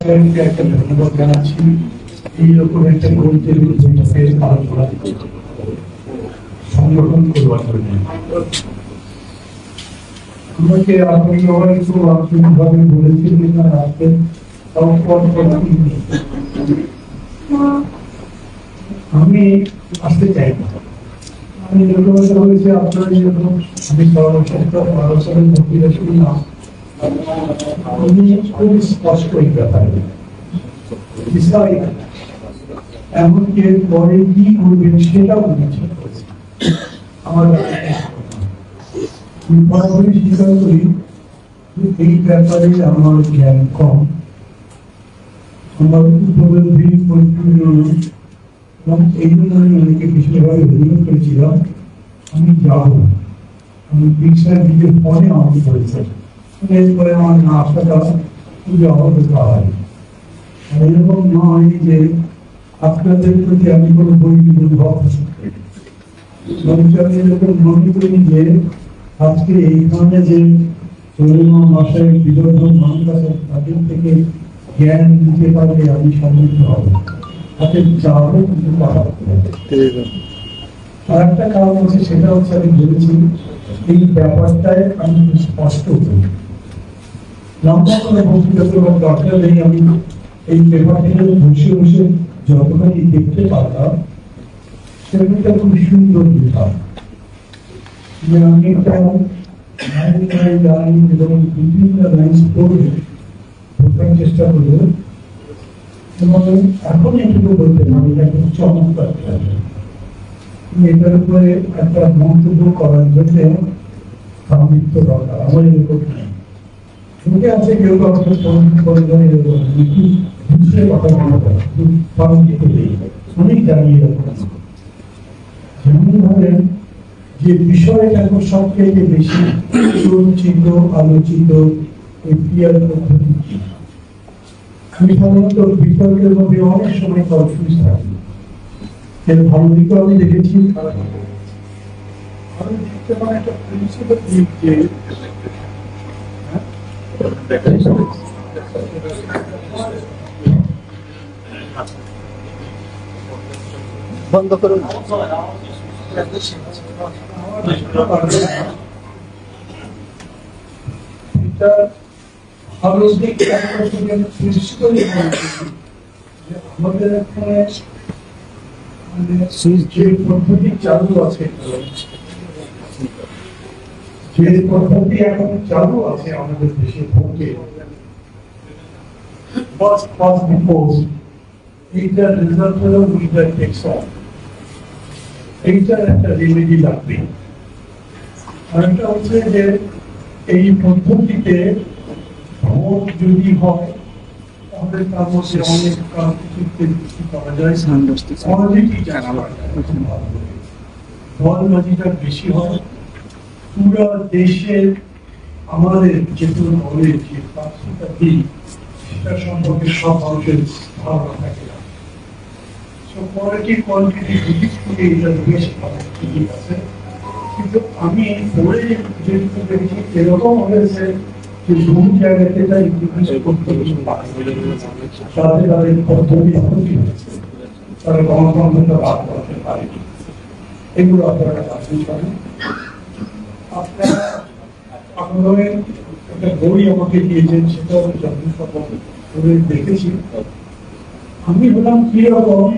একটা ধন্যবাদ জানাচ্ছি এইরকম একটা গোলটেবিল বৈঠকে আলোচনা সংগঠন করবার জন্য। আমাকে আপনি একটু আন্তরিকভাবে বলেছিলেন না আজকে আমি আসতে চাই না। আমি যেরকম হয়েছে আপনারা যেরকম আমি সর্বশেষ বক্তৃতা শুনলাম, উনি খুব স্পষ্ট এই ব্যাপারে এমনকি পরে কি করবেন সেটাও উনি ঠিক করেছেন। আমার স্বীকার করি এই ব্যাপারে আমার জ্ঞান কম, আমার উপলব্ধি পরিপূর্ণ, এবং এই জন্য আমি অনেকে বিশেষভাবে অভিযোগ করেছিলাম আমি যাব। আমি দীক্ষার দিকে পরে আমাকে বলেছেন, এরপরে আমার না আসাটা খুবই অবগত হয়। এরকম নয় যে আপনাদের প্রতি আমি কোনো বৈধ পোষণ করি, আমি এরকম মনে করি যে আজকে এইখানে যে করোনা মাসের বিরোধ মানুষ আছে তাদের থেকে জ্ঞান দিতে পারলে আমি সমৃদ্ধ হব, তাদের যাবো কিন্তু কথা। আর একটা কারণ আছে, সেটা হচ্ছে আমি বলেছি এই ব্যাপারটায় আমি স্পষ্ট করি, লম্বা করে বক্তৃতা করবার দরকার নেই। আমি এই পেপারটিতে বসে বসে যতখানি দেখতে পারতাম সেটা খুব সুন্দর দিতাম যে আমি একটা লাইন এবং বিভিন্ন লাইন পড়ে বোঝার চেষ্টা করবো, এবং এখন এটুকু বলতে পারি একটা চমৎকার এটার উপরে একটা মন্তব্য করার জন্য সামৃত্য দরকার। আমার এরকম নেই, শুনতে আছে কেউ কথা অনেক জানিয়ে যেমন ধরেন যে বিষয়টা এখন সবথেকে বেশি চর্চিত আলোচিত পিয়ার পদ্ধতি। আমি সাধারণত বিতর্কের মধ্যে অনেক সময় কনফিউজ থাকি, এর ভালো দিকও আমি দেখেছি, খারাপ আমি দেখতে পাই একটা প্রিন্সিপাল দিক যে বন্ধ করুন। আমাদের এখানে যে পদ্ধতি চালু আছে, যে পদ্ধতি এখন চালু আছে আমাদের দেশে ভোটে এইটার রেজাল্ট হলো উইনার টেকস অল। এইটার একটা রেমেডি লাগবে। আর একটা হচ্ছে যে এই পদ্ধতিতে ভোট যদি হয় তাহলে তার মধ্যে অনেক কিছু করা যায়, দলবাজিটা বেশি হয়। পুরো দেশের আমাদের যে কোনো দলের যে প্রার্থীটা দিই সেটা সম্পর্কে সব মানুষের ধারণা থাকে না। কোয়ালিটি কোয়ান্টিটি ডিলিট করে এটা বেশি ঠিক আছে, কিন্তু আমি পড়ে যেটুকু দেখি এরকম হয়েছে যে বহু জায়গাতে তাই তাদের তাদের পদ্ধতি ক্ষতি হয়েছে, তারা গণতন্ত্রটা বাদ করতে পারেনি। এগুলো আপনারা জানতে পারেন। আপনারা আপনাদের একটা বই আমাকে দিয়েছেন, সেটাও যখন দেখেছি আমি বললাম কি রকম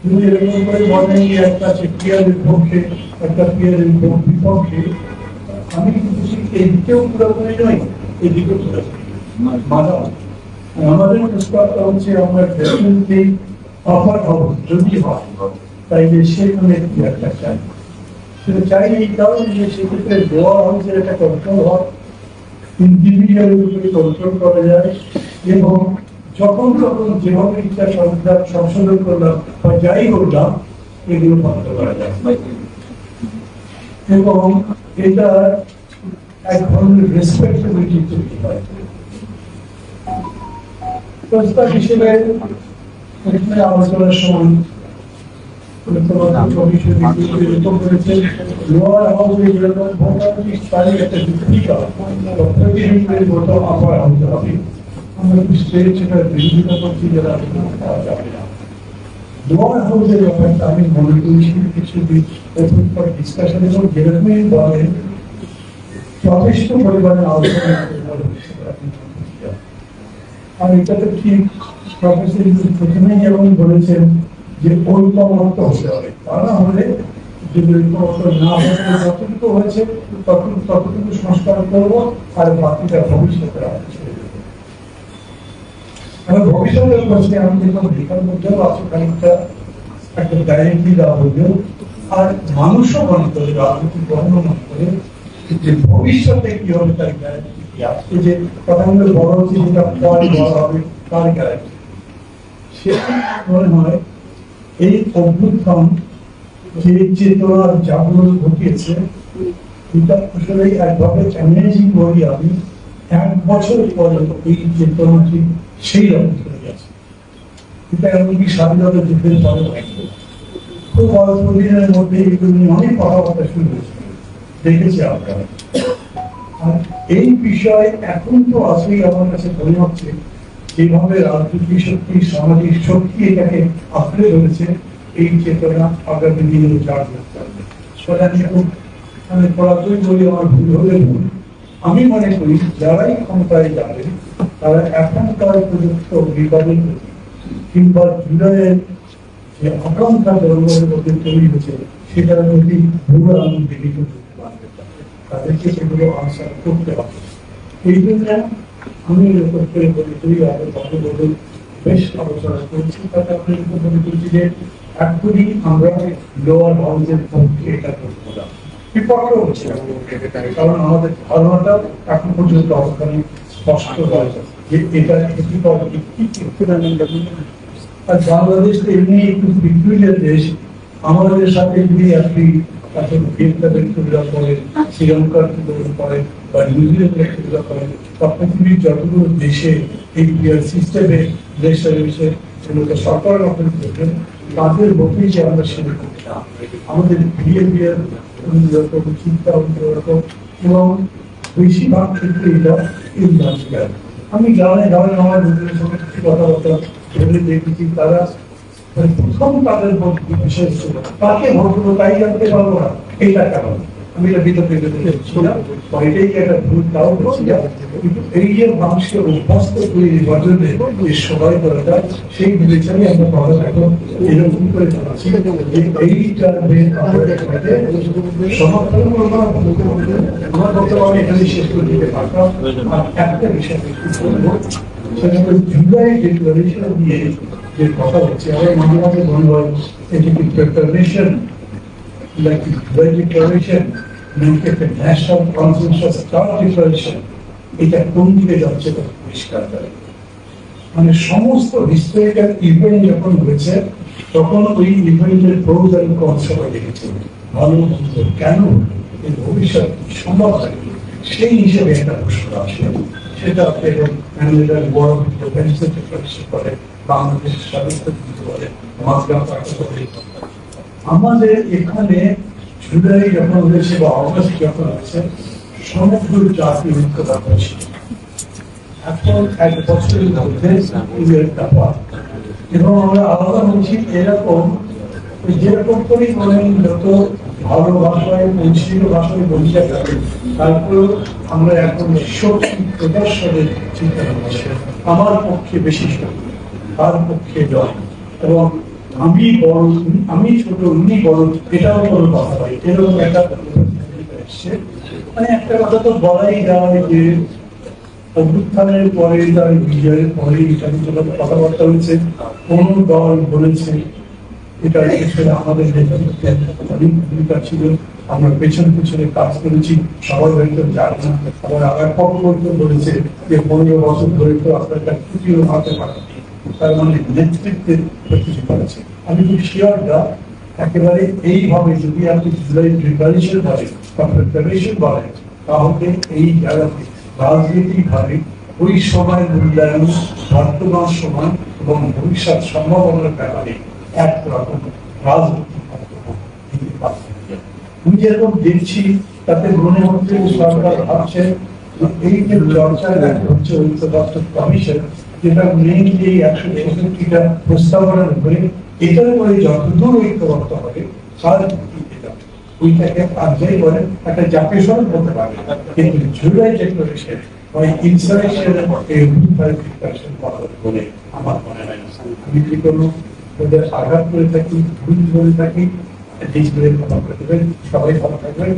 যদি এরকম করে বলেন একটা পিয়ারের পক্ষে একটা পিয়ারের বিপক্ষে, আমি কিন্তু এদিকেও পুরোপুরি নই এদিকেও পুরোপুরি মানা। আমাদের প্রস্তাবটা হচ্ছে আমরা ডেফিনেটলি অফার হব যদি হয়, তাইলে সেখানে পিয়ারটা চাই। সেটা চাই এই কারণে যে সেক্ষেত্রে দেওয়া হচ্ছে একটা কন্ট্রোল হয়, ইন্ডিভিজুয়ালের উপরে কন্ট্রোল করা যায়, এবং যখন তখন যেভাবে ইচ্ছা সংশোধন করলাম বা যাই করলাম এগুলো বন্ধ করা যায়, এবং এটা এক ধরনের রেসপেক্টেবিলিটি তৈরি হয়। প্রস্তাব হিসেবে আলোচনার সময় আমরা স্টেট সেটার বিরোধিতা করছি যারা যাবে না। লোয়ার হাউসের ব্যাপারটা আমি মনে করছি কিছু ডিসকাশন এবং যেরকমই বলেন যথেষ্ট পরিমাণে আলোচনা আর এটা তো ঠিক প্রফেসর প্রথমেই যেমন বলেছেন যে ঐক্যমত্য হতে হবে, তা না হলে যদি ঐক্যমত্য না হলে যতটুকু হয়েছে ততটুকু সংস্কার করবো আর বাকিটা ভবিষ্যতে ভবিষ্যতের প্রশ্নে আমি দেখলাম লেখার মধ্যেও আছে খানিকটা একটা গ্যারেন্টি দেওয়া হইল আর মানুষও মনে করে রাজনীতি গ্রহণ মনে করে যে ভবিষ্যতে কি হবে তার গ্যারেন্টি কি আজকে যে কথাগুলো বড় হচ্ছে যেটা পরে বড় হবে তার গ্যারেন্টি সেটা মনে হয় এই অভ্যুত্থান যে চেতনার জাগরণ ঘটিয়েছে এটা আসলে একভাবে অ্যামেজিং করি আমি 1 বছর পরে এই চেতনাটি সেই রকম চলে গেছে। এটা এমনকি স্বাধীনতা যুদ্ধের পরে খুব অল্প দিনের মধ্যে এগুলো নিয়ে অনেক কথাবার্তা শুরু হয়েছে, দেখেছি আপনারা। আর এই বিষয় এখন তো আসলেই আমার কাছে মনে হচ্ছে যেভাবে রাজনৈতিক শক্তি সামাজিক শক্তি এটাকে আঁকড়ে ধরেছে এই চেতনা আগামী দিনে জাগ্রত করবে। আমি পড়াতেই বলি আমার ভুল হলে ভুল, আমি মনে করি যারাই ক্ষমতায় যাবে তারা এখনকার প্রযুক্ত বিবাদের প্রতি কিংবা জুলাইয়ের যে আকাঙ্ক্ষা জনগণের মধ্যে তৈরি হয়েছে সেটার প্রতি ভুল আনন্দে করতে পারবে, তাদেরকে সেগুলো আনসার করতে হবে। এই জন্য আমি করে বলি আগে বঙ্গবন্ধু বেশ আলোচনা করছি, তাতে আমি মনে করছি যে এখনই আমরা লোয়ার হাউসের পক্ষে এটা করবো না, বিপক্ষ হচ্ছে কারণ আমাদের ধারণাটা এখন পর্যন্ত অবস্থানে স্পষ্ট হয় যে এটা আর বাংলাদেশ তো এমনি একটু বিক্রিয়ার দেশ, আমাদের সাথে যদি আপনি ভিয়েতনামের তুলনা করেন, শ্রীলঙ্কার তুলনা করেন বা নিউজিল্যান্ডের তুলনা করেন বা পৃথিবীর যতগুলো দেশে এই সিস্টেমে দেশ সার্ভিসের সরকার গঠন করবেন তাদের মধ্যে যে আমরা সেটা করি না, আমাদের বিহেভিয়ার অন্যরকম, চিন্তা অন্যরকম এবং বেশিরভাগ ক্ষেত্রে এটা ইনলজিক্যাল। আমি গ্রামে আমার বন্ধুদের সঙ্গে কিছু কথাবার্তা বলে দেখেছি, তারা প্রথম তাদের বিষয় ছিল তাকে ভোট দেবো তাই জানতে পারবো না এইটা কারণ আমি এটা বিতর্কে ছিলাম, এটাই একটা ভুল তাও করছিলাম। কিন্তু এই যে মানুষকে অভ্যস্ত করে নির্বাচনে যে সবাই করাটা সেই বিবেচনে আমরা কথা এখন এরকম করে চালাচ্ছি যে এইটা সমর্থন আমার বক্তব্য আমি এখানে শেষ করে দিতে পারতাম। আর একটা বিষয় বলবো সেটা হলো জুলাই ডিক্লারেশন দিয়ে যে কথা হচ্ছে আমার মাঝে মাঝে মনে হয় এটি কি preparation like the July Declaration, একটা ন্যাশনাল কনসেনসাস স্টার ডিক্লারেশন, এটা কোন দিকে যাচ্ছে তা পরিষ্কার করে। মানে সমস্ত হিস্টোরিক্যাল ইভেন্ট যখন হয়েছে তখন ওই ইভেন্টের প্রোজ এন্ড কনস সবাই দেখেছে, ভালো মন্দ কেন এই ভবিষ্যৎ সম্ভব থাকে সেই হিসেবে একটা প্রশ্ন আসে, সেটা ম্যানেজার বড় করে বাংলাদেশের স্বাধীনতা যুদ্ধ বলে মাঝগাঁ করে। আমাদের এখানে জুলাই যখন হয়েছে বা অগস্ট যখন হয়েছে সমগ্র জাতি ঐক্যবদ্ধ ছিল। এখন 1 বছরের মধ্যে ব্যাপার এবং আমরা আলাদা হচ্ছি এরকম যেরকম করেই বলেন যত ভালো ভাষায় পরিচিত ভাষায় বলতে পারি তারপর আমরা এখন শক্তি প্রদর্শনের চিন্তা করছি আমার পক্ষে বেশি শক্তি তার পক্ষে জয় এবং আমি বড় আমি ছোট উনি বড় এটাও কোনো কথা হয় এরকম একটা এসছে। মানে একটা কথা তো বলাই যায় যে অভ্যুত্থানের পরে তার বিজয়ের পরে এটা কথাবার্তা হয়েছে, কোন দল বলেছে এটা আমাদের নেতৃত্বের অনেক ভূমিকা ছিল, আমরা পেছনে পেছনে কাজ করেছি, সবাই হয়তো জানি না। আবার আমার পক্ষ বলেছে যে 15 বছর ধরে তো আপনার একটা খুঁটিও হাতে পাঠাচ্ছি, তার মানে নেতৃত্বের প্রতিষ্ঠা আছে। আমি খুব শিওর না একেবারে এইভাবে যদি আপনি জুলাই প্রিপারেশন বলেন বা প্রিপারেশন বলেন তাহলে এই জায়গাতে রাজনৈতিক ভাবে ওই সময় মূল্যায়ন বর্তমান সময় এবং ভবিষ্যৎ সম্ভাবনার ব্যাপারে একরকম রাজনৈতিক আমি যেরকম দেখছি তাতে মনে হচ্ছে সরকার ভাবছে এই যে চর্চাটা হচ্ছে ঐক্যবদ্ধ কমিশন, যেটা মেইনলি 164টা প্রস্তাবনার উপরে, এটার উপরে যতদূর ঐক্যবদ্ধ হবে তার ওইটাকে আনতেই বলে একটা জাতীয় হতে পারে। কিন্তু জুলাই ডিক্লারেশন ওই ইনসারেকশনের বলে আমার মনে হয় না। আমি যদি কোনো ওদের আঘাত করে থাকি, ভুল করে থাকি, কথা বলে দেবেন, সবাই ভালো থাকবেন।